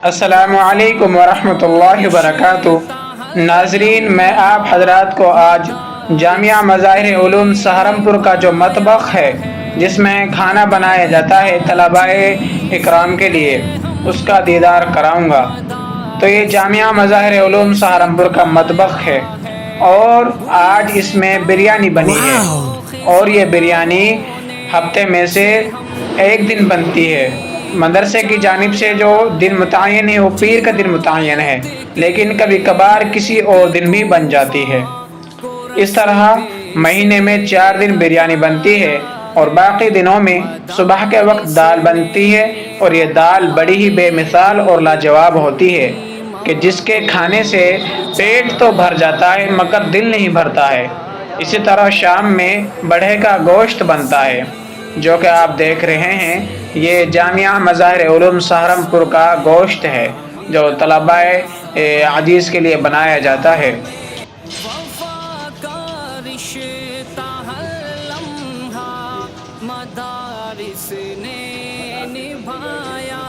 السلام علیکم ورحمۃ اللہ وبرکاتہ۔ ناظرین، میں آپ حضرات کو آج جامعہ مظاہر علوم سہارنپور کا جو مطبخ ہے جس میں کھانا بنایا جاتا ہے طلباء اکرام کے لیے، اس کا دیدار کراؤں گا۔ تو یہ جامعہ مظاہر علوم سہارنپور کا مطبخ ہے اور آج اس میں بریانی بنی ہے، اور یہ بریانی ہفتے میں سے ایک دن بنتی ہے۔ مدرسے کی جانب سے جو دن متعین ہے وہ پیر کا دن متعین ہے، لیکن کبھی کبھار کسی اور دن بھی بن جاتی ہے۔ اس طرح مہینے میں 4 دن بریانی بنتی ہے، اور باقی دنوں میں صبح کے وقت دال بنتی ہے، اور یہ دال بڑی ہی بے مثال اور لاجواب ہوتی ہے کہ جس کے کھانے سے پیٹ تو بھر جاتا ہے مگر دل نہیں بھرتا ہے۔ اسی طرح شام میں بڑھے کا گوشت بنتا ہے، جو کہ آپ دیکھ رہے ہیں۔ یہ جامعہ مظاہر علوم سہارنپور کا گوشت ہے جو طلباء عزیز کے لیے بنایا جاتا ہے۔ وفا کا رشتہ ہر لمحہ مدارس نے نبھایا،